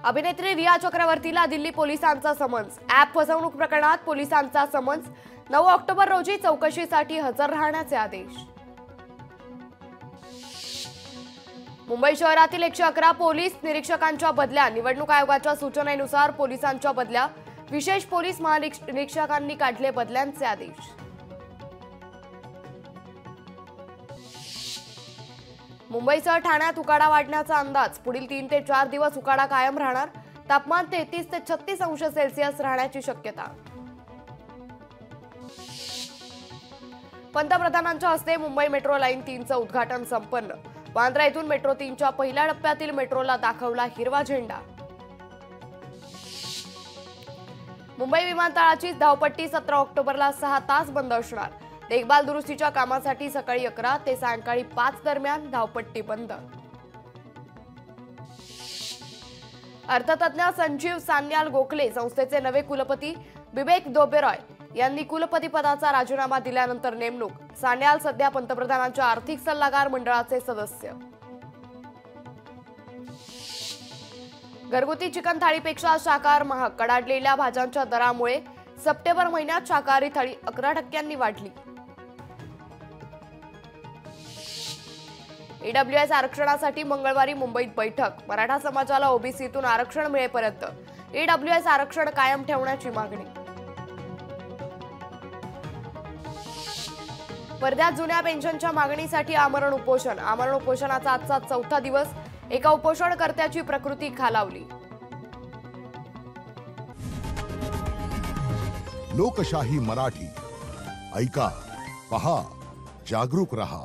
अभिनेत्री रिया चक्रवर्तीला दिल्ली पोलिसांचा summons. App फसवणूक प्रकरणात पोलिसांचा समन्स। 9 ऑक्टोबर रोजी चौकशीसाठी हजर राहण्याचे आदेश। मुंबई शहरातील 111 पोलीस निरीक्षकांच्या बदल्या। निवडणूक आयोगाच्या सूचनेनुसार पोलिसांच्या बदल्या। विशेष पोलीस महानिरीक्षकांनी काढले बदल्यांचे आदेश। मुंबईसह ठाण्यात उकाडा वाढण्याचा अंदाज। पुढील 3 ते 4 दिवस उकाडा कायम राहणार। तापमान 33 ते 36 अंश सेल्सिअस राहण्याची शक्यता। पंतप्रधानांच्या हस्ते मुंबई मेट्रो लाईन 3चं उद्घाटन संपन्न। बांद्रा येथून मेट्रो 3च्या पहिल्या टप्प्यातील मेट्रोला दाखवला हिरवा झेंडा। मुंबई विमानतळाची धावपट्टी 17 ऑक्टोबरला 6 तास बंद असणार। देखभाल दुरुस्तीच्या कामासाठी सकाळी 11 ते सायंकाळी 5 दरम्यान धावपट्टी बंद। अर्थतज्ञ संजीव सान्याल गोखले संस्थेचे नवे कुलपती। बिबेक दोबेरॉय यांनी कुलपती पदाचा राजीनामा दिल्यानंतर नेमणूक। सान्याल सध्या पंतप्रधानांच्या आर्थिक सल्लागार मंडळाचे सदस्य। घरगुती चिकन थाळीपेक्षा शाकाहार महाग। कडाडलेल्या भाज्यांच्या दरामुळे सप्टेंबर महिन्यात शाकाहारी थाळी 11% वाढली। ईडब्ल्यूएस आरक्षणासाठी मंगळवारी मुंबईत बैठक। मराठा समाजाला ओबीसीतून आरक्षण मिळेपर्यंत ईडब्ल्यूएस आरक्षण कायम ठेवण्याची मागणी। वर्ध्यात जुन्या पेन्शनच्या मागणीसाठी आमरण उपोषण। आमरण उपोषणाचा आजचा 4था दिवस। एका उपोषणकर्त्याची प्रकृती खालावली। लोकशाही मराठी ऐका, पहा, जागरूक रहा।